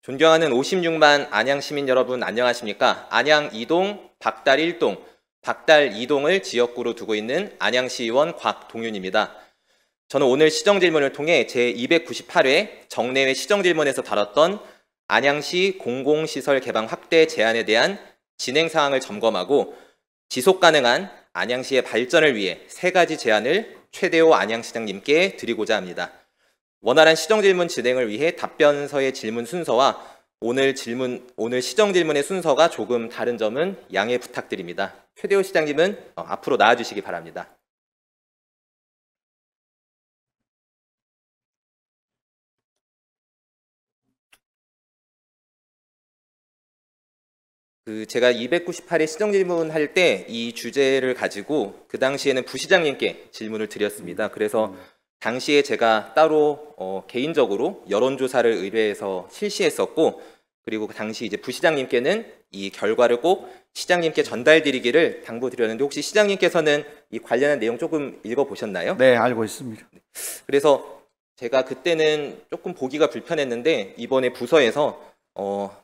존경하는 56만 안양 시민 여러분 안녕하십니까? 안양 2동, 박달 1동, 박달 2동을 지역구로 두고 있는 안양시의원 곽동윤입니다. 저는 오늘 시정질문을 통해 제298회 정례회 시정질문에서 다뤘던 안양시 공공시설 개방 확대 제안에 대한 진행 사항을 점검하고 지속 가능한 안양시의 발전을 위해 3가지 제안을 최대호 안양시장님께 드리고자 합니다. 원활한 시정질문 진행을 위해 답변서의 질문 순서와 오늘 시정질문의 순서가 조금 다른 점은 양해 부탁드립니다. 최대호 시장님은 앞으로 나와주시기 바랍니다. 제가 298회 시정질문 할 때 이 주제를 가지고 그 당시에는 부시장님께 질문을 드렸습니다. 그래서 당시에 제가 따로 개인적으로 여론조사를 의뢰해서 실시했었고, 그리고 그 당시 이제 부시장님께는 이 결과를 꼭 시장님께 전달드리기를 당부드렸는데, 혹시 시장님께서는 이 관련한 내용 조금 읽어보셨나요? 네, 알고 있습니다. 그래서 제가 그때는 조금 보기가 불편했는데 이번에 부서에서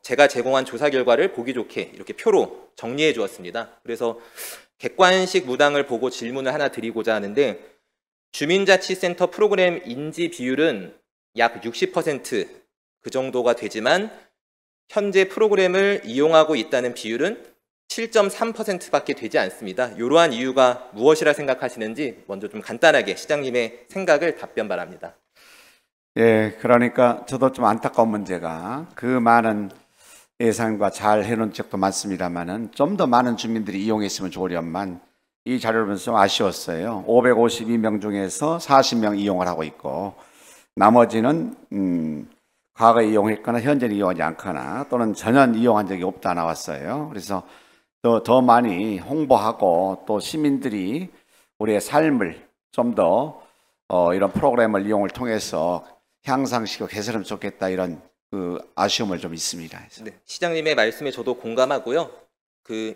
제가 제공한 조사 결과를 보기 좋게 이렇게 표로 정리해 주었습니다. 그래서 객관식 무당을 보고 질문을 하나 드리고자 하는데, 주민자치센터 프로그램 인지 비율은 약 60% 그 정도가 되지만 현재 프로그램을 이용하고 있다는 비율은 7.3%밖에 되지 않습니다. 이러한 이유가 무엇이라 생각하시는지 먼저 좀 간단하게 시장님의 생각을 답변 바랍니다. 예, 그러니까 저도 좀 안타까운 문제가 그 많은 예산과 잘 해놓은 적도 많습니다만은 좀 더 많은 주민들이 이용했으면 좋으련만 이 자료를 보면서 좀 아쉬웠어요. 552명 중에서 40명 이용을 하고 있고 나머지는 과거에 이용했거나 현재는 이용하지 않거나 또는 전혀 이용한 적이 없다 나왔어요. 그래서 더 많이 홍보하고 또 시민들이 우리의 삶을 좀 더 이런 프로그램을 이용을 통해서 향상시키고 개선하면 좋겠다, 이런 아쉬움을 좀 있습니다. 네, 시장님의 말씀에 저도 공감하고요.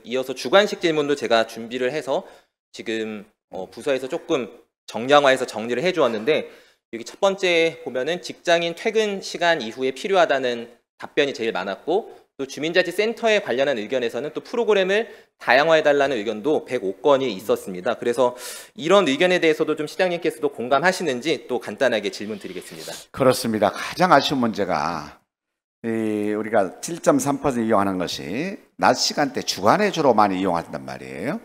이어서 주관식 질문도 제가 준비를 해서 지금 부서에서 조금 정량화해서 정리를 해주었는데, 여기 첫 번째 보면은 직장인 퇴근 시간 이후에 필요하다는 답변이 제일 많았고, 또 주민자치센터에 관련한 의견에서는 또 프로그램을 다양화해달라는 의견도 105건이 있었습니다. 그래서 이런 의견에 대해서도 좀 시장님께서도 공감하시는지 또 간단하게 질문 드리겠습니다. 그렇습니다. 가장 아쉬운 문제가 우리가 7.3% 이용하는 것이 낮 시간대 주간에 주로 많이 이용한단 말이에요.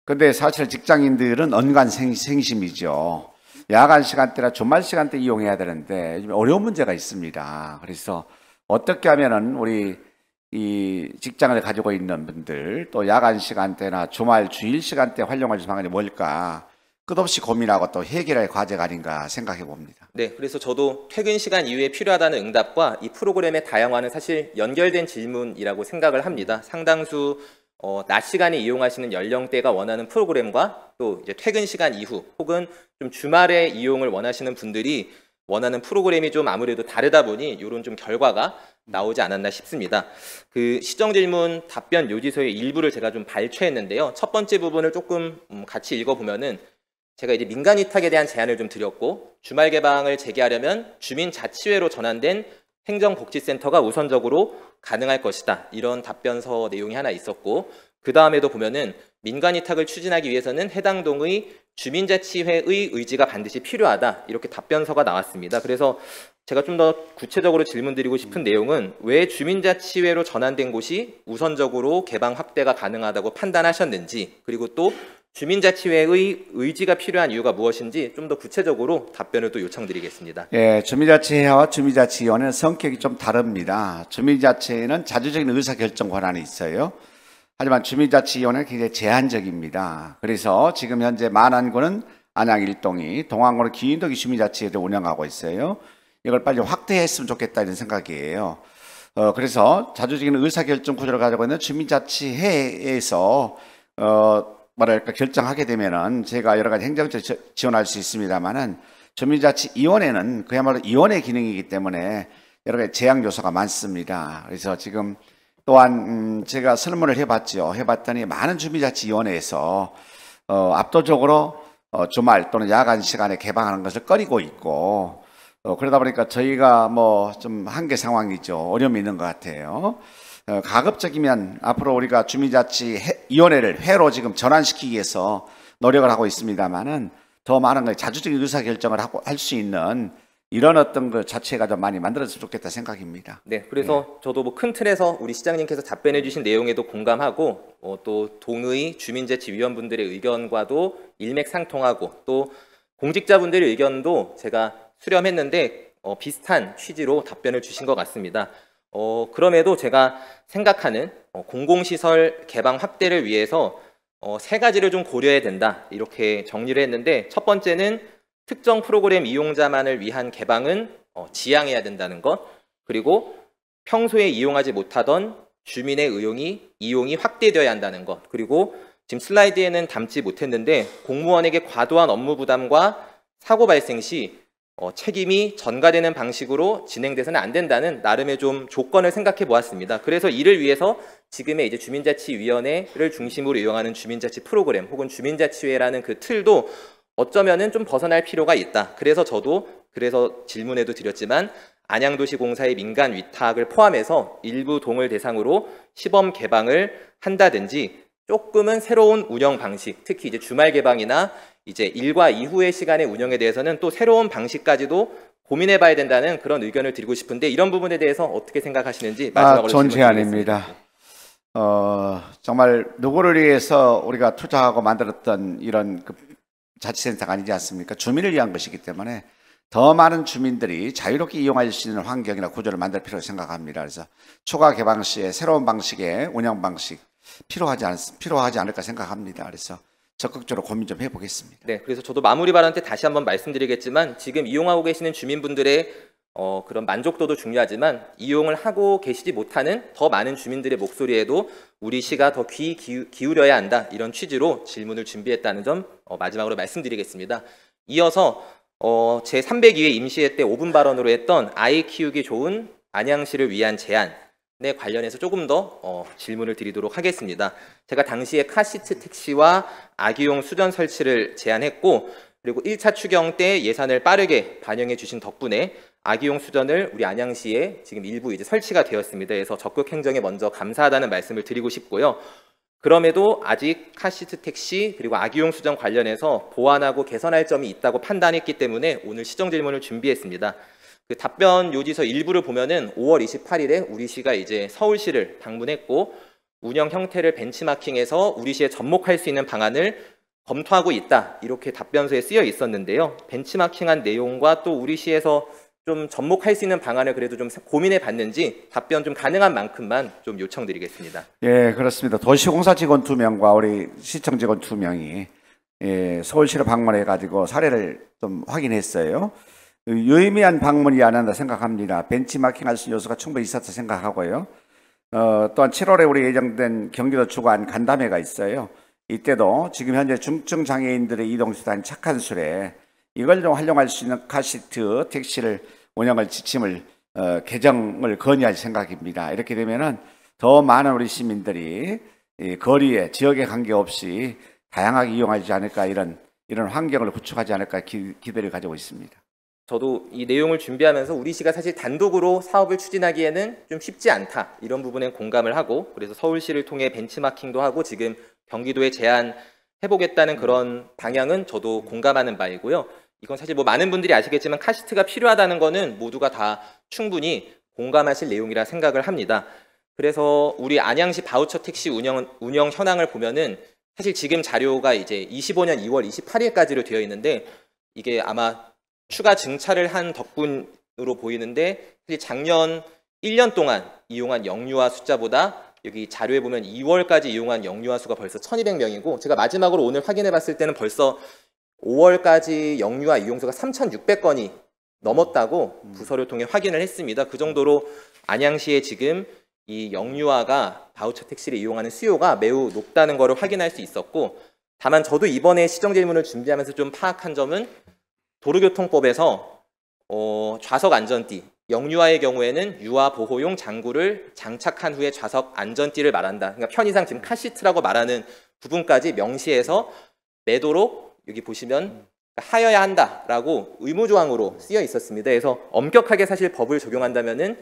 근데 사실 직장인들은 언간 생심이죠. 야간 시간대나 주말 시간대 이용해야 되는데 어려운 문제가 있습니다. 그래서 어떻게 하면은 우리 이 직장을 가지고 있는 분들 또 야간 시간대나 주말 주일 시간대 활용할 수 있는 방안이 뭘까 끝없이 고민하고 또 해결할 과제가 아닌가 생각해 봅니다. 네, 그래서 저도 퇴근 시간 이후에 필요하다는 응답과 이 프로그램의 다양화는 사실 연결된 질문이라고 생각을 합니다. 상당수 낮 시간에 이용하시는 연령대가 원하는 프로그램과 또 이제 퇴근 시간 이후 혹은 좀 주말에 이용을 원하시는 분들이 원하는 프로그램이 좀 아무래도 다르다 보니 이런 좀 결과가 나오지 않았나 싶습니다. 시정질문 답변 요지서의 일부를 제가 좀 발췌했는데요. 첫 번째 부분을 조금 같이 읽어보면은, 제가 이제 민간 위탁에 대한 제안을 좀 드렸고, 주말 개방을 재개하려면 주민자치회로 전환된 행정복지센터가 우선적으로 가능할 것이다, 이런 답변서 내용이 하나 있었고, 그 다음에도 보면은 민간 위탁을 추진하기 위해서는 해당 동의 주민자치회의 의지가 반드시 필요하다, 이렇게 답변서가 나왔습니다. 그래서 제가 좀 더 구체적으로 질문드리고 싶은 내용은, 왜 주민자치회로 전환된 곳이 우선적으로 개방 확대가 가능하다고 판단하셨는지, 그리고 또 주민자치회의 의지가 필요한 이유가 무엇인지 좀 더 구체적으로 답변을 또 요청드리겠습니다. 예, 주민자치회와 주민자치위원회는 성격이 좀 다릅니다. 주민자치회는 자주적인 의사결정 권한이 있어요. 하지만 주민자치위원회는 굉장히 제한적입니다. 그래서 지금 현재 만안구는 안양 1동이, 동안구는 기인동이 주민자치회를 운영하고 있어요. 이걸 빨리 확대했으면 좋겠다, 이런 생각이에요. 그래서 자주적인 의사결정 구조를 가지고 있는 주민자치회에서 뭐랄까 결정하게 되면은 제가 여러 가지 행정적 지원할 수 있습니다만은, 주민자치위원회는 그야말로 위원회 기능이기 때문에 여러 가지 제약 요소가 많습니다. 그래서 지금 또한 제가 설문을 해봤더니 많은 주민자치위원회에서 압도적으로 주말 또는 야간 시간에 개방하는 것을 꺼리고 있고, 그러다 보니까 저희가 뭐 좀 한계 상황이죠. 어려움이 있는 것 같아요. 가급적이면 앞으로 우리가 주민자치위원회를 회로 지금 전환시키기 위해서 노력을 하고 있습니다만은 더 많은 걸 자주적인 의사결정을 할 수 있는 이런 어떤 그 자체가 좀 많이 만들어졌으면 좋겠다 생각입니다. 네, 그래서 저도 뭐 큰 틀에서 우리 시장님께서 답변해 주신 내용에도 공감하고 또 동의 주민자치위원분들의 의견과도 일맥상통하고 또 공직자분들의 의견도 제가 수렴했는데 비슷한 취지로 답변을 주신 것 같습니다. 그럼에도 제가 생각하는 공공시설 개방 확대를 위해서 세 가지를 좀 고려해야 된다 이렇게 정리를 했는데, 첫 번째는 특정 프로그램 이용자만을 위한 개방은 지양해야 된다는 것, 그리고 평소에 이용하지 못하던 주민의 이용이 확대되어야 한다는 것, 그리고 지금 슬라이드에는 담지 못했는데 공무원에게 과도한 업무 부담과 사고 발생 시 책임이 전가되는 방식으로 진행돼서는 안 된다는 나름의 좀 조건을 생각해 보았습니다. 그래서 이를 위해서 지금의 이제 주민자치위원회를 중심으로 이용하는 주민자치 프로그램 혹은 주민자치회라는 그 틀도 어쩌면은 좀 벗어날 필요가 있다. 그래서 질문에도 드렸지만 안양도시공사의 민간 위탁을 포함해서 일부 동을 대상으로 시범 개방을 한다든지 조금은 새로운 운영 방식, 특히 이제 주말 개방이나 이제 일과 이후의 시간의 운영에 대해서는 또 새로운 방식까지도 고민해 봐야 된다는 그런 의견을 드리고 싶은데, 이런 부분에 대해서 어떻게 생각하시는지 마지막으로 좋은 질문드리겠습니다. 제안입니다. 정말 누구를 위해서 우리가 투자하고 만들었던 이런 그 자치센터가 아니지 않습니까? 주민을 위한 것이기 때문에 더 많은 주민들이 자유롭게 이용할 수 있는 환경이나 구조를 만들 필요를 생각합니다. 그래서 추가 개방 시에 새로운 방식의 운영 방식 필요하지 않을까 생각합니다. 그래서 적극적으로 고민 좀 해보겠습니다. 네, 그래서 저도 마무리 발언 때 다시 한번 말씀드리겠지만 지금 이용하고 계시는 주민분들의 그런 만족도도 중요하지만 이용을 하고 계시지 못하는 더 많은 주민들의 목소리에도 우리 시가 더 귀 기울여야 한다, 이런 취지로 질문을 준비했다는 점 마지막으로 말씀드리겠습니다. 이어서 제302회 임시회 때 5분 발언으로 했던 아이 키우기 좋은 안양시를 위한 제안에 관련해서 조금 더 질문을 드리도록 하겠습니다. 제가 당시에 카시트 택시와 아기용 수전 설치를 제안했고, 그리고 1차 추경 때 예산을 빠르게 반영해 주신 덕분에 아기용 수전을 우리 안양시에 지금 일부 이제 설치가 되었습니다. 그래서 적극 행정에 먼저 감사하다는 말씀을 드리고 싶고요. 그럼에도 아직 카시트 택시 그리고 아기용 수전 관련해서 보완하고 개선할 점이 있다고 판단했기 때문에 오늘 시정 질문을 준비했습니다. 그 답변 요지서 일부를 보면은 5월 28일에 우리 시가 이제 서울시를 방문했고 운영 형태를 벤치마킹해서 우리 시에 접목할 수 있는 방안을 검토하고 있다, 이렇게 답변서에 쓰여 있었는데요. 벤치마킹한 내용과 또 우리 시에서 좀 접목할 수 있는 방안을 그래도 좀 고민해 봤는지 답변 좀 가능한 만큼만 좀 요청드리겠습니다. 예, 그렇습니다. 도시공사 직원 2명과 우리 시청 직원 2명이 서울시를 방문해 가지고 사례를 좀 확인했어요. 유의미한 방문이 아니었나 생각합니다. 벤치마킹할 수 있는 요소가 충분히 있었다 생각하고요. 또한 7월에 우리 예정된 경기도 주간 간담회가 있어요. 이때도 지금 현재 중증 장애인들의 이동수단 착한 수레, 이걸 좀 활용할 수 있는 카시트 택시를 운영을 지침을 개정을 건의할 생각입니다. 이렇게 되면은 더 많은 우리 시민들이 이 거리에 지역에 관계없이 다양하게 이용하지 않을까, 이런 환경을 구축하지 않을까 기대를 가지고 있습니다. 저도 이 내용을 준비하면서 우리 시가 사실 단독으로 사업을 추진하기에는 좀 쉽지 않다, 이런 부분에 공감을 하고, 그래서 서울시를 통해 벤치마킹도 하고 지금 경기도에 제안해보겠다는 그런 방향은 저도 공감하는 바이고요. 이건 사실 뭐 많은 분들이 아시겠지만 카시트가 필요하다는 거는 모두가 다 충분히 공감하실 내용이라 생각을 합니다. 그래서 우리 안양시 바우처 택시 운영 현황을 보면은 사실 지금 자료가 이제 25년 2월 28일까지로 되어 있는데 이게 아마 추가 증차를 한 덕분으로 보이는데, 사실 작년 1년 동안 이용한 영유아 숫자보다 여기 자료에 보면 2월까지 이용한 영유아 수가 벌써 1200명이고, 제가 마지막으로 오늘 확인해 봤을 때는 벌써 5월까지 영유아 이용수가 3600건이 넘었다고 부서를 통해 확인을 했습니다. 그 정도로 안양시에 지금 이 영유아가 바우처 택시를 이용하는 수요가 매우 높다는 것을 확인할 수 있었고, 다만 저도 이번에 시정 질문을 준비하면서 좀 파악한 점은 도로교통법에서 좌석 안전띠, 영유아의 경우에는 유아 보호용 장구를 장착한 후에 좌석 안전띠를 말한다. 그러니까 편의상 지금 카시트라고 말하는 부분까지 명시해서 매도록 여기 보시면 하여야 한다라고 의무조항으로 쓰여 있었습니다. 그래서 엄격하게 사실 법을 적용한다면은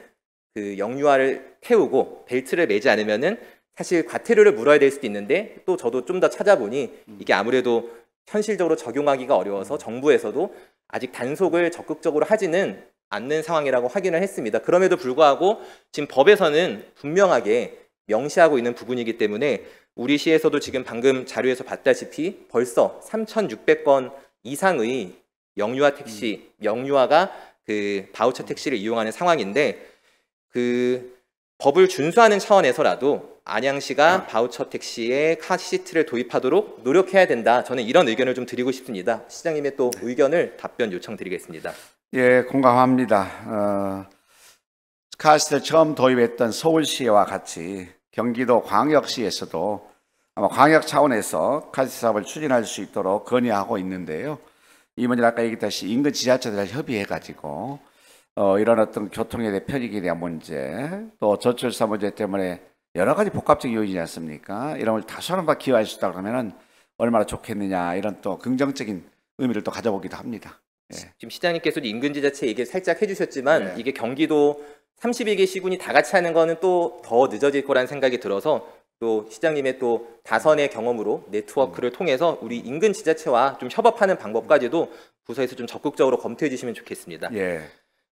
그 영유아를 태우고 벨트를 매지 않으면은 사실 과태료를 물어야 될 수도 있는데, 또 저도 좀 더 찾아보니 이게 아무래도 현실적으로 적용하기가 어려워서 정부에서도 아직 단속을 적극적으로 하지는 않는 상황이라고 확인을 했습니다. 그럼에도 불구하고 지금 법에서는 분명하게 명시하고 있는 부분이기 때문에 우리 시에서도 지금 방금 자료에서 봤다시피 벌써 3,600건 이상의 영유아 택시, 영유아가 그 바우처 택시를 이용하는 상황인데, 그 법을 준수하는 차원에서라도 안양시가 바우처 택시에 카시트를 도입하도록 노력해야 된다. 저는 이런 의견을 좀 드리고 싶습니다. 시장님의 또 의견을 답변 요청드리겠습니다. 예, 공감합니다. 카시트를 처음 도입했던 서울시와 같이 경기도 광역시에서도 아마 광역 차원에서 카시트 사업을 추진할 수 있도록 건의하고 있는데요. 이 문제는 아까 얘기했듯이 인근 지자체들 협의해가지고 이런 어떤 교통에 대한 편익에 대한 문제, 또 저출산 문제 때문에 여러 가지 복합적 요인이지 않습니까? 이런 걸 다소한 바 기여할 수 있다 그러면은 얼마나 좋겠느냐, 이런 또 긍정적인 의미를 또 가져보기도 합니다. 예. 지금 시장님께서도 인근 지자체 얘기 살짝 해주셨지만 네. 이게 경기도 31개 시군이 다 같이 하는 거는 또 더 늦어질 거라는 생각이 들어서, 또 시장님의 또 다선의 경험으로 네트워크를 통해서 우리 인근 지자체와 좀 협업하는 방법까지도 부서에서 좀 적극적으로 검토해 주시면 좋겠습니다. 예.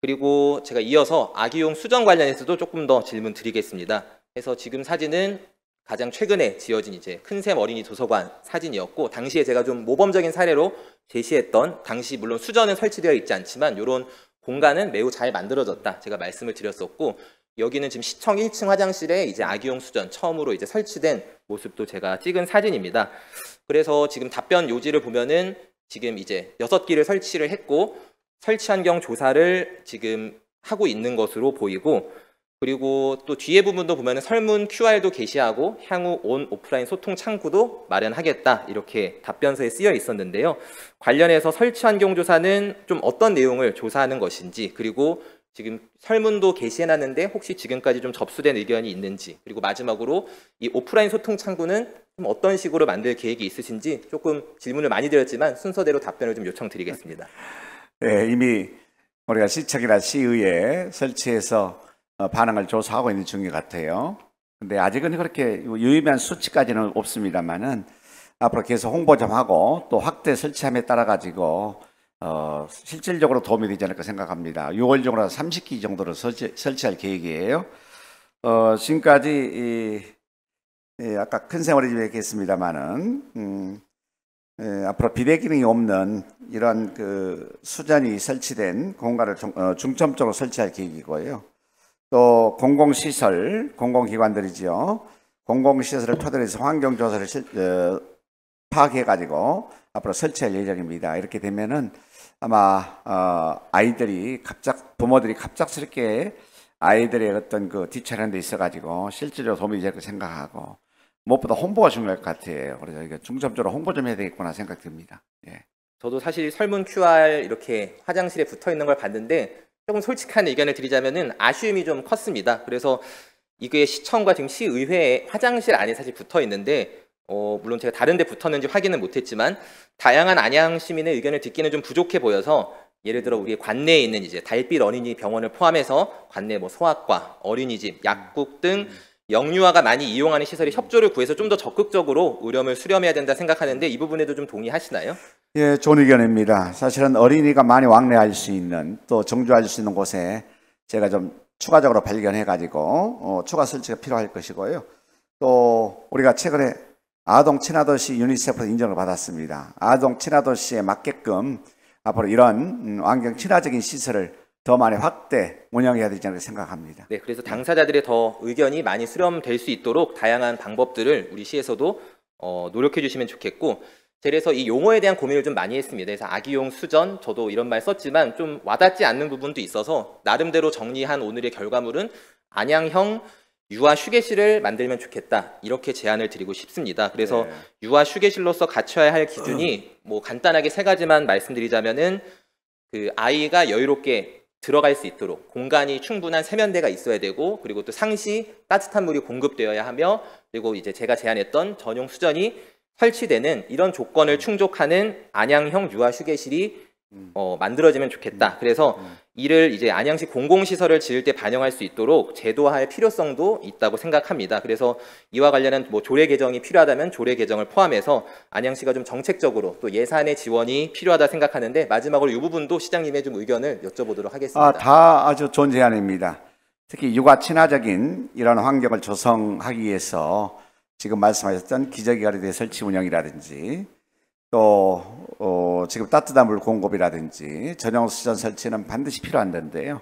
그리고 제가 이어서 아기용 수전 관련해서도 조금 더 질문 드리겠습니다. 그래서 지금 사진은 가장 최근에 지어진 이제 큰샘 어린이 도서관 사진이었고, 당시에 제가 좀 모범적인 사례로 제시했던, 당시 물론 수전은 설치되어 있지 않지만 이런 공간은 매우 잘 만들어졌다 제가 말씀을 드렸었고, 여기는 지금 시청 1층 화장실에 이제 아기용 수전 처음으로 이제 설치된 모습도 제가 찍은 사진입니다. 그래서 지금 답변 요지를 보면은 지금 이제 6기를 설치를 했고 설치 환경 조사를 지금 하고 있는 것으로 보이고, 그리고 또 뒤에 부분도 보면은 설문 QR도 게시하고 향후 온 오프라인 소통 창구도 마련하겠다 이렇게 답변서에 쓰여 있었는데요. 관련해서 설치 환경 조사는 좀 어떤 내용을 조사하는 것인지, 그리고 지금 설문도 게시해놨는데 혹시 지금까지 좀 접수된 의견이 있는지, 그리고 마지막으로 이 오프라인 소통 창구는 좀 어떤 식으로 만들 계획이 있으신지, 조금 질문을 많이 드렸지만 순서대로 답변을 좀 요청드리겠습니다. 네, 이미 우리가 시청이나 시의회에 설치해서 반응을 조사하고 있는 중인 것 같아요. 근데 아직은 그렇게 유의미한 수치까지는 없습니다만은 앞으로 계속 홍보 좀 하고 또 확대 설치함에 따라 가지고 실질적으로 도움이 되지 않을까 생각합니다. 6월 중으로 30기 정도로 설치할 계획이에요. 지금까지 아까 큰샘 어린이집에 얘기했습니다만은 앞으로 비대 기능이 없는 이런 그 수전이 설치된 공간을 중점적으로 설치할 계획이고요. 또 공공시설, 공공기관들이죠. 공공시설을 토대로 해서 환경조사를 파악해가지고 앞으로 설치할 예정입니다. 이렇게 되면은 아마 부모들이 갑작스럽게 아이들의 어떤 그 뒷차량에 데 있어가지고 실질적으로 도움이 될 거 생각하고, 무엇보다 홍보가 중요할 것 같아요. 그래서 이게 중점적으로 홍보 좀 해야 되겠구나 생각됩니다. 예. 저도 사실 설문 QR 이렇게 화장실에 붙어 있는 걸 봤는데 조금 솔직한 의견을 드리자면은 아쉬움이 좀 컸습니다. 그래서 이게 시청과 지금 시의회의 화장실 안에 사실 붙어 있는데, 물론 제가 다른 데 붙었는지 확인은 못했지만 다양한 안양 시민의 의견을 듣기는 좀 부족해 보여서, 예를 들어 우리 관내에 있는 이제 달빛 어린이 병원을 포함해서 관내 뭐 소아과, 어린이집, 약국 등 영유아가 많이 이용하는 시설이 협조를 구해서 좀 더 적극적으로 의료를 수렴해야 된다 생각하는데, 이 부분에도 좀 동의하시나요? 예, 좋은 의견입니다. 사실은 어린이가 많이 왕래할 수 있는, 또 정주할 수 있는 곳에 제가 좀 추가적으로 발견해가지고 추가 설치가 필요할 것이고요. 또 우리가 최근에 아동 친화도시 유니세프로 인정을 받았습니다. 아동 친화도시에 맞게끔 앞으로 이런 환경 친화적인 시설을 더 많이 확대 운영해야 되지 않을까 생각합니다. 네, 그래서 당사자들의 더 의견이 많이 수렴될 수 있도록 다양한 방법들을 우리 시에서도 노력해 주시면 좋겠고, 그래서 이 용어에 대한 고민을 좀 많이 했습니다. 그래서 아기용 수전, 저도 이런 말 썼지만 좀 와닿지 않는 부분도 있어서 나름대로 정리한 오늘의 결과물은 안양형 유아 휴게실을 만들면 좋겠다 이렇게 제안을 드리고 싶습니다. 그래서 네. 유아 휴게실로서 갖춰야 할 기준이 뭐 간단하게 3가지만 말씀드리자면은, 그 아이가 여유롭게 들어갈 수 있도록 공간이 충분한 세면대가 있어야 되고, 그리고 또 상시 따뜻한 물이 공급되어야 하며, 그리고 이제 제가 제안했던 전용 수전이 설치되는 이런 조건을 충족하는 안양형 유아 휴게실이 만들어지면 좋겠다. 그래서 이를 이제 안양시 공공시설을 지을 때 반영할 수 있도록 제도화할 필요성도 있다고 생각합니다. 그래서 이와 관련한 뭐 조례 개정이 필요하다면 조례 개정을 포함해서 안양시가 좀 정책적으로 또 예산의 지원이 필요하다 생각하는데, 마지막으로 이 부분도 시장님의 좀 의견을 여쭤보도록 하겠습니다. 다 아주 좋은 제안입니다. 특히 육아 친화적인 이런 환경을 조성하기 위해서 지금 말씀하셨던 기저귀가리대 설치 운영이라든지 또 지금 따뜻한 물 공급이라든지 전용 수전 설치는 반드시 필요한데요.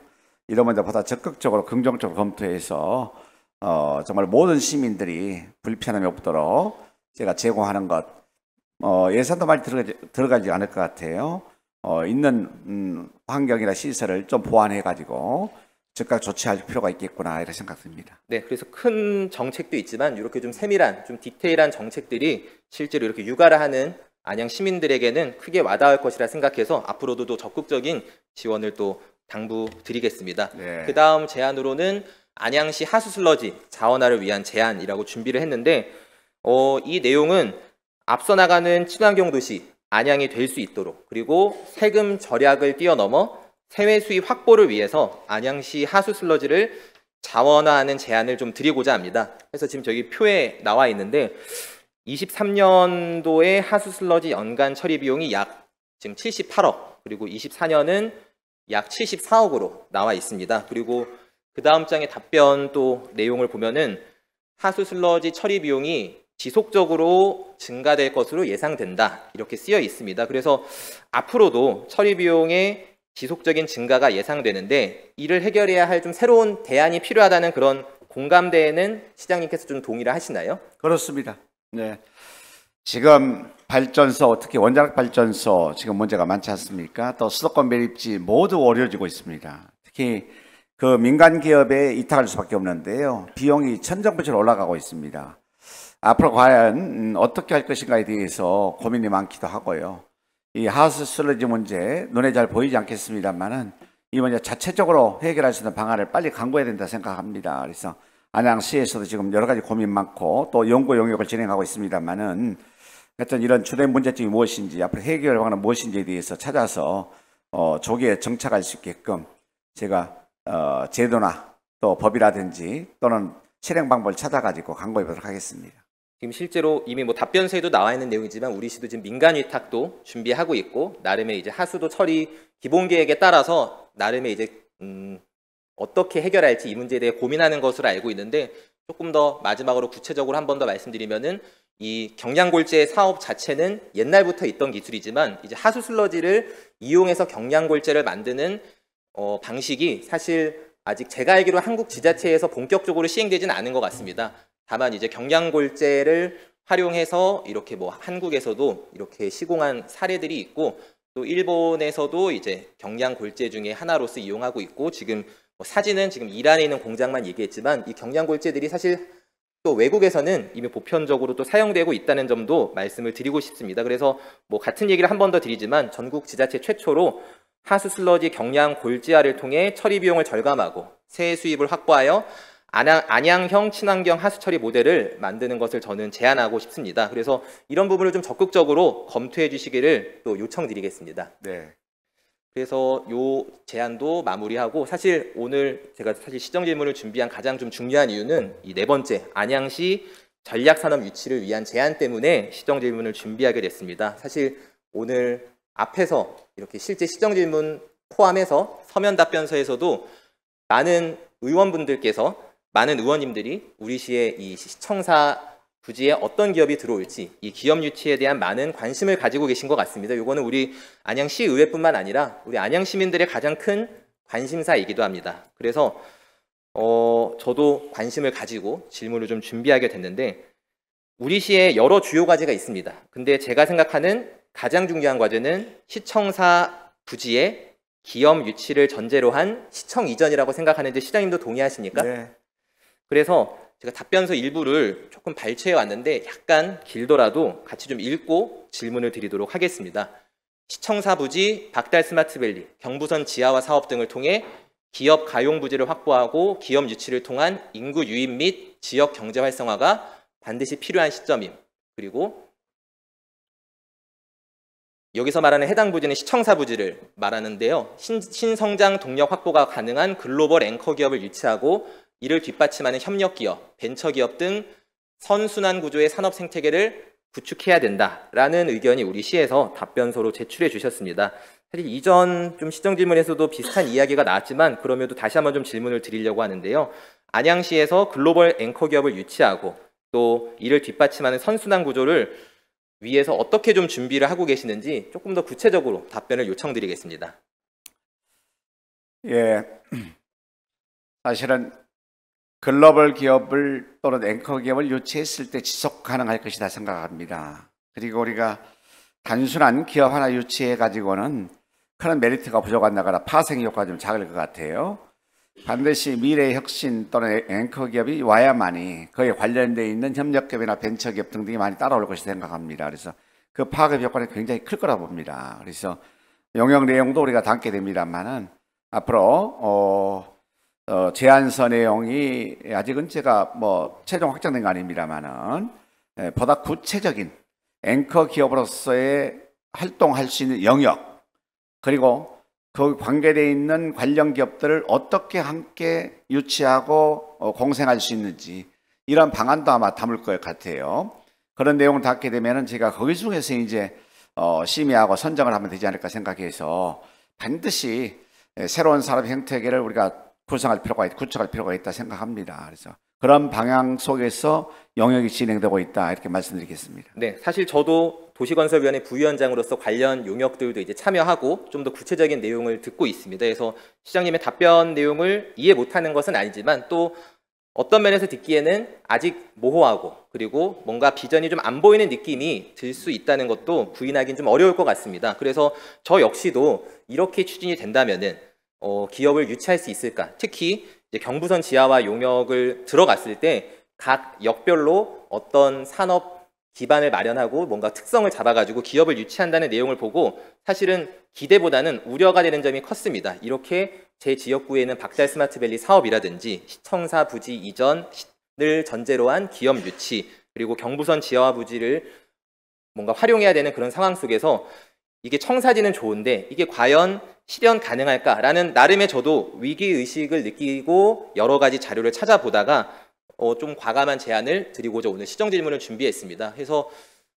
이런 문제보다 적극적으로 긍정적으로 검토해서 정말 모든 시민들이 불편함이 없도록 제가 제공하는 것, 예산도 많이 들어가지 않을 것 같아요. 있는 환경이나 시설을 좀 보완해 가지고 즉각 조치할 필요가 있겠구나 이렇게 생각됩니다. 네, 그래서 큰 정책도 있지만 이렇게 좀 세밀한, 좀 디테일한 정책들이 실제로 이렇게 육아를 하는 안양 시민들에게는 크게 와닿을 것이라 생각해서 앞으로도 또 적극적인 지원을 또 당부드리겠습니다. 네. 그 다음 제안으로는 안양시 하수 슬러지 자원화를 위한 제안이라고 준비를 했는데, 이 내용은 앞서 나가는 친환경 도시 안양이 될 수 있도록, 그리고 세금 절약을 뛰어넘어 세외 수입 확보를 위해서 안양시 하수 슬러지를 자원화하는 제안을 좀 드리고자 합니다. 그래서 지금 저기 표에 나와 있는데 23년도에 하수 슬러지 연간 처리 비용이 약 지금 78억, 그리고 24년은 약 74억으로 나와 있습니다. 그리고 그 다음 장의 답변 또 내용을 보면은 하수 슬러지 처리 비용이 지속적으로 증가될 것으로 예상된다 이렇게 쓰여 있습니다. 그래서 앞으로도 처리 비용의 지속적인 증가가 예상되는데, 이를 해결해야 할 좀 새로운 대안이 필요하다는 그런 공감대에는 시장님께서 좀 동의를 하시나요? 그렇습니다. 네. 지금 발전소, 특히 원자력 발전소 지금 문제가 많지 않습니까? 또 수도권 매립지 모두 어려워지고 있습니다. 특히 그 민간 기업에 이탁할 수밖에 없는데요. 비용이 천정부지로 올라가고 있습니다. 앞으로 과연 어떻게 할 것인가에 대해서 고민이 많기도 하고요. 이 하수 슬러지 문제 눈에 잘 보이지 않겠습니다만은 이 문제 자체적으로 해결할 수 있는 방안을 빨리 강구해야 된다 생각합니다. 그래서 안양시에서도 지금 여러 가지 고민 많고 또 연구 용역을 진행하고 있습니다만은 하여튼 이런 주된 문제점이 무엇인지, 앞으로 해결 방안은 무엇인지에 대해서 찾아서 조기에 정착할 수 있게끔 제가 제도나 또 법이라든지 또는 실행 방법을 찾아가지고 강구해 보도록 하겠습니다. 지금 실제로 이미 뭐 답변서에도 나와 있는 내용이지만 우리 시도 지금 민간 위탁도 준비하고 있고, 나름의 이제 하수도 처리 기본 계획에 따라서 나름의 이제 어떻게 해결할지 이 문제에 대해 고민하는 것으로 알고 있는데, 조금 더 마지막으로 구체적으로 한 번 더 말씀드리면은 이 경량골재 사업 자체는 옛날부터 있던 기술이지만 이제 하수 슬러지를 이용해서 경량골재를 만드는 방식이 사실 아직 제가 알기로 한국 지자체에서 본격적으로 시행되지는 않은 것 같습니다. 다만 이제 경량골재를 활용해서 이렇게 뭐 한국에서도 이렇게 시공한 사례들이 있고, 또 일본에서도 이제 경량골재 중에 하나로서 이용하고 있고, 지금 뭐 사진은 지금 이란에 있는 공장만 얘기했지만 이 경량골재들이 사실 또 외국에서는 이미 보편적으로 또 사용되고 있다는 점도 말씀을 드리고 싶습니다. 그래서 뭐 같은 얘기를 한 번 더 드리지만 전국 지자체 최초로 하수 슬러지 경량 골재화를 통해 처리 비용을 절감하고 세액 수입을 확보하여 안양형 친환경 하수 처리 모델을 만드는 것을 저는 제안하고 싶습니다. 그래서 이런 부분을 좀 적극적으로 검토해 주시기를 또 요청드리겠습니다. 네. 그래서 요 제안도 마무리하고, 사실 오늘 제가 사실 시정 질문을 준비한 가장 좀 중요한 이유는 이 네 번째 안양시 전략산업 유치를 위한 제안 때문에 시정 질문을 준비하게 됐습니다. 사실 오늘 앞에서 이렇게 실제 시정 질문 포함해서 서면 답변서에서도 많은 의원님들이 우리 시의 이 시청사 부지에 어떤 기업이 들어올지 이 기업 유치에 대한 많은 관심을 가지고 계신 것 같습니다. 이거는 우리 안양시 의회뿐만 아니라 우리 안양 시민들의 가장 큰 관심사이기도 합니다. 그래서 저도 관심을 가지고 질문을 좀 준비하게 됐는데, 우리 시에 여러 주요 과제가 있습니다. 근데 제가 생각하는 가장 중요한 과제는 시청사 부지에 기업 유치를 전제로 한 시청 이전이라고 생각하는데 시장님도 동의하십니까? 네. 그래서 제가 답변서 일부를 조금 발췌해 왔는데 약간 길더라도 같이 좀 읽고 질문을 드리도록 하겠습니다. 시청사 부지 박달 스마트밸리, 경부선 지하화 사업 등을 통해 기업 가용 부지를 확보하고 기업 유치를 통한 인구 유입 및 지역 경제 활성화가 반드시 필요한 시점임. 그리고 여기서 말하는 해당 부지는 시청사 부지를 말하는데요. 신성장 동력 확보가 가능한 글로벌 앵커 기업을 유치하고 이를 뒷받침하는 협력 기업, 벤처 기업 등 선순환 구조의 산업 생태계를 구축해야 된다라는 의견이 우리 시에서 답변서로 제출해 주셨습니다. 사실 이전 좀 시정 질문에서도 비슷한 이야기가 나왔지만 그럼에도 다시 한번 좀 질문을 드리려고 하는데요. 안양시에서 글로벌 앵커 기업을 유치하고 또 이를 뒷받침하는 선순환 구조를 위해서 어떻게 좀 준비를 하고 계시는지 조금 더 구체적으로 답변을 요청드리겠습니다. 예, 사실은 글로벌 기업을 또는 앵커 기업을 유치했을 때 지속 가능할 것이다 생각합니다. 그리고 우리가 단순한 기업 하나 유치해 가지고는 큰 메리트가 부족한다거나 파생 효과가 좀 작을 것 같아요. 반드시 미래 혁신 또는 앵커 기업이 와야만이 거기에 관련되어 있는 협력 기업이나 벤처 기업 등등이 많이 따라올 것이라 생각합니다. 그래서 그 파급 효과는 굉장히 클 거라 봅니다. 그래서 용역 내용도 우리가 담게 됩니다만은 앞으로 제안서 내용이 아직은 제가 뭐 최종 확정된 거 아닙니다만은 보다 구체적인 앵커 기업으로서의 활동할 수 있는 영역 그리고 그 관계되어 있는 관련 기업들을 어떻게 함께 유치하고 공생할 수 있는지 이런 방안도 아마 담을 것 같아요. 그런 내용을 담게 되면은 제가 거기 중에서 이제 심의하고 선정을 하면 되지 않을까 생각해서 반드시 새로운 산업 형태계를 우리가 구축할 필요가 있다 생각합니다. 그래서 그런 방향 속에서 영역이 진행되고 있다 이렇게 말씀드리겠습니다. 네, 사실 저도 도시건설위원회 부위원장으로서 관련 용역들도 이제 참여하고 좀 더 구체적인 내용을 듣고 있습니다. 그래서 시장님의 답변 내용을 이해 못하는 것은 아니지만 또 어떤 면에서 듣기에는 아직 모호하고 그리고 뭔가 비전이 좀 안 보이는 느낌이 들 수 있다는 것도 부인하기는 좀 어려울 것 같습니다. 그래서 저 역시도 이렇게 추진이 된다면은 기업을 유치할 수 있을까? 특히 이제 경부선 지하화 용역을 들어갔을 때 각 역별로 어떤 산업 기반을 마련하고 뭔가 특성을 잡아가지고 기업을 유치한다는 내용을 보고 사실은 기대보다는 우려가 되는 점이 컸습니다. 이렇게 제 지역구에 있는 박달 스마트밸리 사업이라든지 시청사 부지 이전을 전제로 한 기업 유치 그리고 경부선 지하화 부지를 뭔가 활용해야 되는 그런 상황 속에서 이게 청사지는 좋은데 이게 과연 실현 가능할까라는 나름의 저도 위기의식을 느끼고 여러 가지 자료를 찾아보다가 좀 과감한 제안을 드리고자 오늘 시정질문을 준비했습니다. 그래서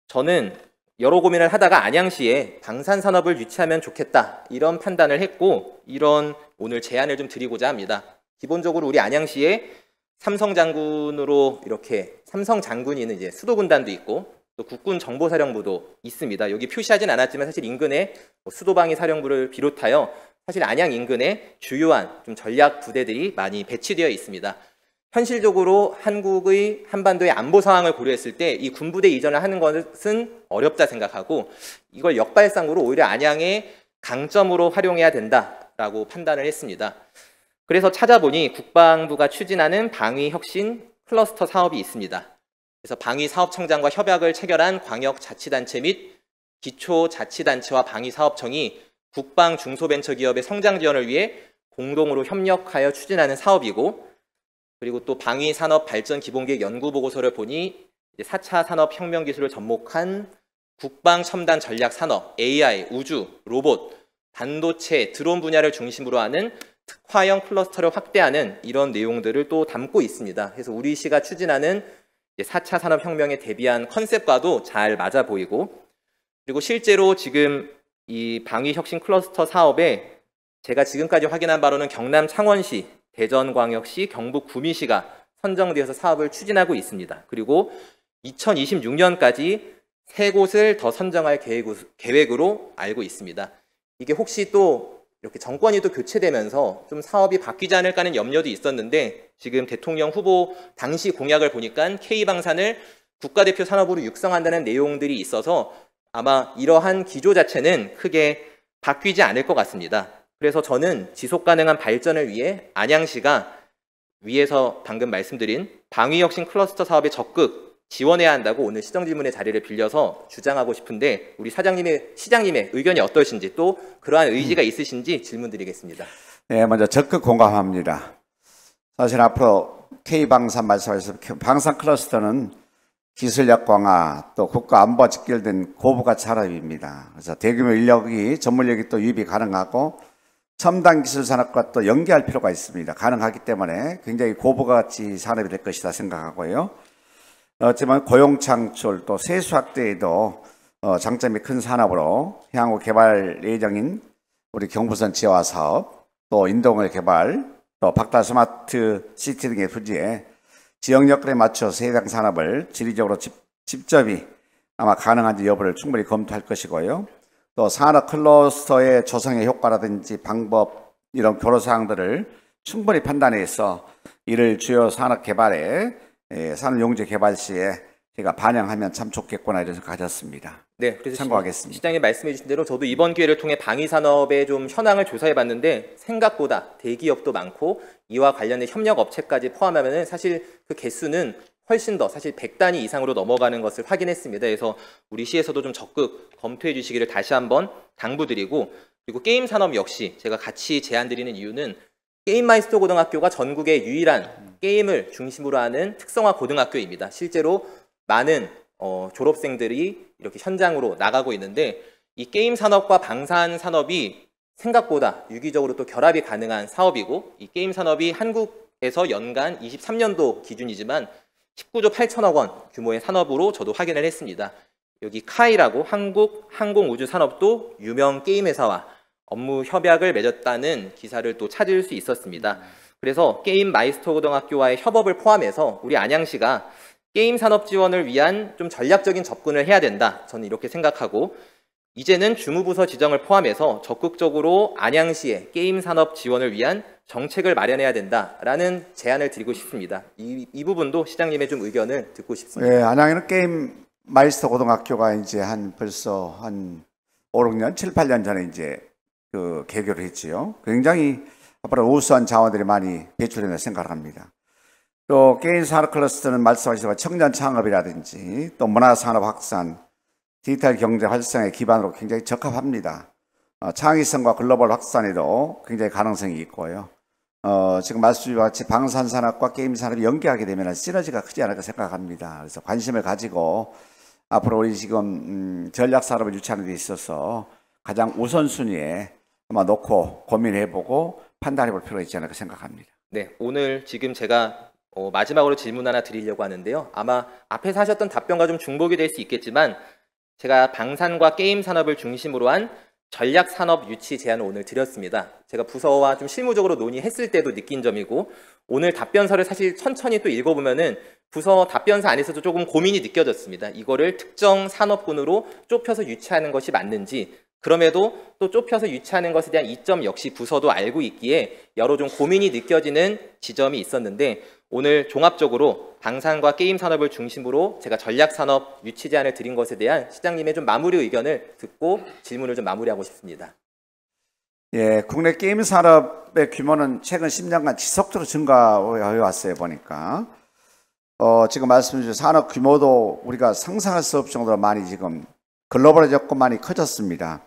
저는 여러 고민을 하다가 안양시에 방산산업을 유치하면 좋겠다 이런 판단을 했고 이런 오늘 제안을 좀 드리고자 합니다. 기본적으로 우리 안양시에 삼성 장군으로 이렇게 삼성 장군이 있는 이제 수도군단도 있고 또 국군정보사령부도 있습니다. 여기 표시하진 않았지만 사실 인근에 수도방위 사령부를 비롯하여 사실 안양 인근에 주요한 좀 전략 부대들이 많이 배치되어 있습니다. 현실적으로 한국의 한반도의 안보 상황을 고려했을 때 이 군부대 이전을 하는 것은 어렵다 생각하고 이걸 역발상으로 오히려 안양의 강점으로 활용해야 된다라고 판단을 했습니다. 그래서 찾아보니 국방부가 추진하는 방위혁신 클러스터 사업이 있습니다. 그래서 방위사업청장과 협약을 체결한 광역자치단체 및 기초자치단체와 방위사업청이 국방 중소벤처기업의 성장 지원을 위해 공동으로 협력하여 추진하는 사업이고 그리고 또 방위산업발전기본계획 연구보고서를 보니 4차 산업혁명기술을 접목한 국방첨단 전략산업, AI, 우주, 로봇, 반도체, 드론 분야를 중심으로 하는 특화형 클러스터를 확대하는 이런 내용들을 또 담고 있습니다. 그래서 우리 시가 추진하는 4차 산업혁명에 대비한 컨셉과도 잘 맞아 보이고 그리고 실제로 지금 이 방위혁신 클러스터 사업에 제가 지금까지 확인한 바로는 경남 창원시, 대전광역시, 경북 구미시가 선정되어서 사업을 추진하고 있습니다. 그리고 2026년까지 3곳을 더 선정할 계획으로 알고 있습니다. 이게 혹시 또 이렇게 정권이 또 교체되면서 좀 사업이 바뀌지 않을까 하는 염려도 있었는데 지금 대통령 후보 당시 공약을 보니까 K방산을 국가대표 산업으로 육성한다는 내용들이 있어서 아마 이러한 기조 자체는 크게 바뀌지 않을 것 같습니다. 그래서 저는 지속가능한 발전을 위해 안양시가 위에서 방금 말씀드린 방위혁신 클러스터 사업에 적극 지원해야 한다고 오늘 시정질문의 자리를 빌려서 주장하고 싶은데 우리 시장님의 의견이 어떠신지 또 그러한 의지가 있으신지 질문드리겠습니다. 네, 먼저 적극 공감합니다. 사실 앞으로 K방산 말씀하셔서 방산 클러스터는 기술력 강화, 또 국가 안보와 직결된 고부가 산업입니다. 그래서 대규모 인력이, 전문력이 또 유입이 가능하고 첨단 기술 산업과 또 연계할 필요가 있습니다. 가능하기 때문에 굉장히 고부가치 산업이 될 것이다 생각하고요. 하지만 고용 창출 또 세수 확대에도 장점이 큰 산업으로 향후 개발 예정인 우리 경부선 지하 사업, 또 인동을 개발, 또 박다 스마트 시티 등의 부지에 지역 여건에 맞춰서 해당 산업을 지리적으로 집접이 아마 가능한지 여부를 충분히 검토할 것이고요. 또 산업 클러스터의 조성의 효과라든지 방법 이런 교로 사항들을 충분히 판단해서 이를 주요 산업 개발에 산업 용지 개발 시에 제가 반영하면 참 좋겠구나 이런 생각 가졌습니다. 네, 그래서 참고하겠습니다. 시장님 말씀해 주신 대로 저도 이번 기회를 통해 방위 산업의 좀 현황을 조사해 봤는데 생각보다 대기업도 많고 이와 관련된 협력 업체까지 포함하면은 사실 그 개수는 훨씬 더 사실 100단위 이상으로 넘어가는 것을 확인했습니다. 그래서 우리 시에서도 좀 적극 검토해 주시기를 다시 한번 당부드리고, 그리고 게임 산업 역시 제가 같이 제안 드리는 이유는 게임마이스터 고등학교가 전국의 유일한 게임을 중심으로 하는 특성화 고등학교입니다. 실제로 많은 졸업생들이 이렇게 현장으로 나가고 있는데 이 게임 산업과 방산 산업이 생각보다 유기적으로 또 결합이 가능한 사업이고, 이 게임 산업이 한국에서 연간 23년도 기준이지만 19조 8천억 원 규모의 산업으로 저도 확인을 했습니다. 여기 카이라고 한국 항공우주산업도 유명 게임 회사와 업무 협약을 맺었다는 기사를 또 찾을 수 있었습니다. 그래서 게임 마이스터 고등학교와의 협업을 포함해서 우리 안양시가 게임 산업 지원을 위한 좀 전략적인 접근을 해야 된다. 저는 이렇게 생각하고, 이제는 주무부서 지정을 포함해서 적극적으로 안양시의 게임 산업 지원을 위한 정책을 마련해야 된다라는 제안을 드리고 싶습니다. 이 부분도 시장님의 좀 의견을 듣고 싶습니다. 네, 안양에는 게임 마이스터 고등학교가 이제 벌써 한 5, 6년, 7, 8년 전에 이제 그 개교를 했지요. 굉장히 앞으로 우수한 자원들이 많이 배출된다고 생각합니다. 또 게임 산업 클러스터는 말씀하신 청년 창업이라든지 또 문화산업 확산, 디지털 경제 활성의 기반으로 굉장히 적합합니다. 창의성과 글로벌 확산에도 굉장히 가능성이 있고요. 지금 말씀드린 같이 방산산업과 게임 산업이 연계하게 되면 시너지가 크지 않을까 생각합니다. 그래서 관심을 가지고 앞으로 우리 지금 전략 산업을 유치하는 데 있어서 가장 우선순위에 아마 놓고 고민해보고 판단해볼 필요가 있지 않을까 생각합니다. 네, 오늘 지금 제가 마지막으로 질문 하나 드리려고 하는데요. 아마 앞에서 하셨던 답변과 좀 중복이 될 수 있겠지만 제가 방산과 게임 산업을 중심으로 한 전략 산업 유치 제안을 오늘 드렸습니다. 제가 부서와 좀 실무적으로 논의했을 때도 느낀 점이고, 오늘 답변서를 사실 천천히 또 읽어보면은 부서 답변서 안에서도 조금 고민이 느껴졌습니다. 이거를 특정 산업군으로 좁혀서 유치하는 것이 맞는지, 그럼에도 또 좁혀서 유치하는 것에 대한 이점 역시 부서도 알고 있기에 여러 좀 고민이 느껴지는 지점이 있었는데, 오늘 종합적으로 방산과 게임 산업을 중심으로 제가 전략 산업 유치 제안을 드린 것에 대한 시장님의 좀 마무리 의견을 듣고 질문을 좀 마무리하고 싶습니다. 예, 국내 게임 산업의 규모는 최근 10년간 지속적으로 증가해 왔어요, 보니까. 지금 말씀 주신 산업 규모도 우리가 상상할 수 없을 정도로 많이 지금 글로벌해졌고 많이 커졌습니다.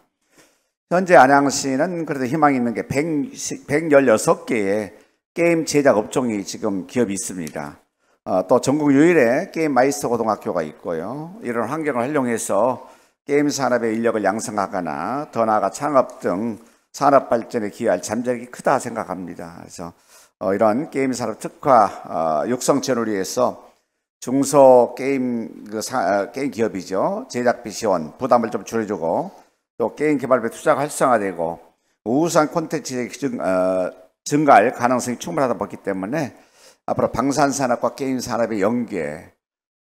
현재 안양시는 그래도 희망이 있는 게 116개의 게임 제작 업종이 지금 기업이 있습니다. 또 전국 유일의 게임 마이스터 고등학교가 있고요. 이런 환경을 활용해서 게임 산업의 인력을 양성하거나 더 나아가 창업 등 산업 발전에 기여할 잠재력이 크다 생각합니다. 그래서 이런 게임 산업 특화 육성 지원을 위해서 중소 게임 게임 기업이죠. 제작비 지원 부담을 좀 줄여주고, 또 게임 개발비 투자가 활성화되고 우수한 콘텐츠의 증가할 가능성이 충분하다 보기 때문에 앞으로 방산산업과 게임 산업의 연계,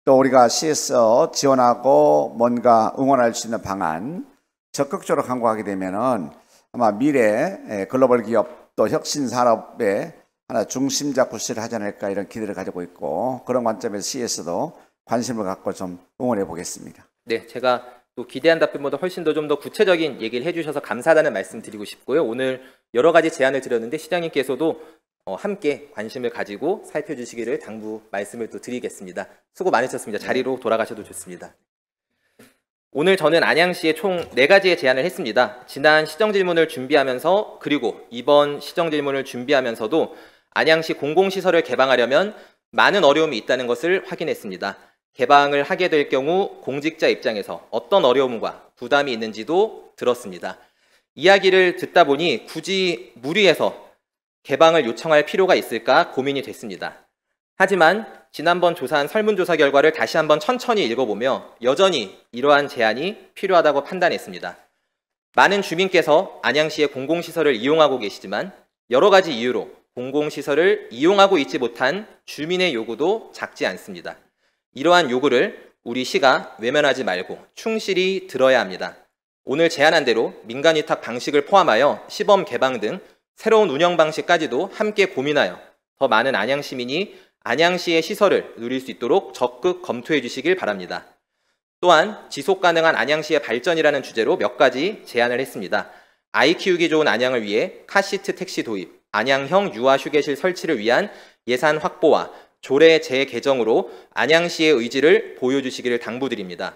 또 우리가 시에서 지원하고 뭔가 응원할 수 있는 방안 적극적으로 강구하게 되면은 아마 미래 글로벌 기업 또 혁신 산업의 하나 중심자 구실을 하지 않을까 이런 기대를 가지고 있고, 그런 관점에서 시에서도 관심을 갖고 좀 응원해 보겠습니다. 네, 제가 또 기대한 답변보다 훨씬 더 좀 더 구체적인 얘기를 해주셔서 감사하다는 말씀 드리고 싶고요. 오늘 여러 가지 제안을 드렸는데 시장님께서도 함께 관심을 가지고 살펴주시기를 당부 말씀을 또 드리겠습니다. 수고 많으셨습니다. 자리로 돌아가셔도 좋습니다. 오늘 저는 안양시에 총 4가지의 제안을 했습니다. 지난 시정질문을 준비하면서 그리고 이번 시정질문을 준비하면서도 안양시 공공시설을 개방하려면 많은 어려움이 있다는 것을 확인했습니다. 개방을 하게 될 경우 공직자 입장에서 어떤 어려움과 부담이 있는지도 들었습니다. 이야기를 듣다 보니 굳이 무리해서 개방을 요청할 필요가 있을까 고민이 됐습니다. 하지만 지난번 조사한 설문조사 결과를 다시 한번 천천히 읽어보며 여전히 이러한 제한이 필요하다고 판단했습니다. 많은 주민께서 안양시의 공공시설을 이용하고 계시지만 여러 가지 이유로 공공시설을 이용하고 있지 못한 주민의 요구도 작지 않습니다. 이러한 요구를 우리 시가 외면하지 말고 충실히 들어야 합니다. 오늘 제안한 대로 민간위탁 방식을 포함하여 시범 개방 등 새로운 운영 방식까지도 함께 고민하여 더 많은 안양시민이 안양시의 시설을 누릴 수 있도록 적극 검토해 주시길 바랍니다. 또한 지속가능한 안양시의 발전이라는 주제로 몇 가지 제안을 했습니다. 아이 키우기 좋은 안양을 위해 카시트 택시 도입, 안양형 유아 휴게실 설치를 위한 예산 확보와 조례 재개정으로 안양시의 의지를 보여주시기를 당부드립니다.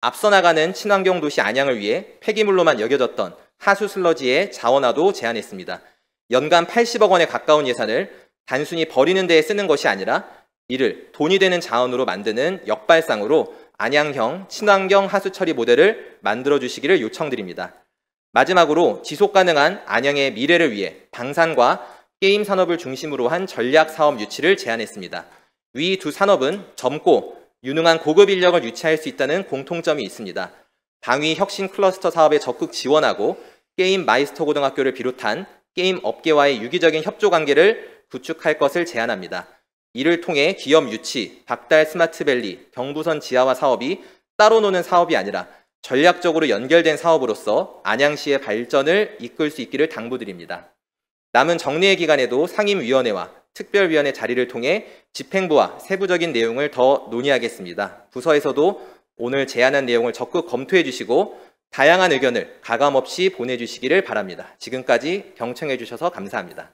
앞서 나가는 친환경 도시 안양을 위해 폐기물로만 여겨졌던 하수 슬러지의 자원화도 제안했습니다. 연간 80억 원에 가까운 예산을 단순히 버리는 데에 쓰는 것이 아니라 이를 돈이 되는 자원으로 만드는 역발상으로 안양형 친환경 하수 처리 모델을 만들어 주시기를 요청드립니다. 마지막으로 지속가능한 안양의 미래를 위해 방산과 게임 산업을 중심으로 한 전략 사업 유치를 제안했습니다. 위 두 산업은 젊고 유능한 고급 인력을 유치할 수 있다는 공통점이 있습니다. 방위 혁신 클러스터 사업에 적극 지원하고 게임 마이스터 고등학교를 비롯한 게임 업계와의 유기적인 협조 관계를 구축할 것을 제안합니다. 이를 통해 기업 유치, 박달 스마트밸리, 경부선 지하화 사업이 따로 노는 사업이 아니라 전략적으로 연결된 사업으로서 안양시의 발전을 이끌 수 있기를 당부드립니다. 남은 정리회 기간에도 상임위원회와 특별위원회 자리를 통해 집행부와 세부적인 내용을 더 논의하겠습니다. 부서에서도 오늘 제안한 내용을 적극 검토해 주시고 다양한 의견을 가감없이 보내주시기를 바랍니다. 지금까지 경청해 주셔서 감사합니다.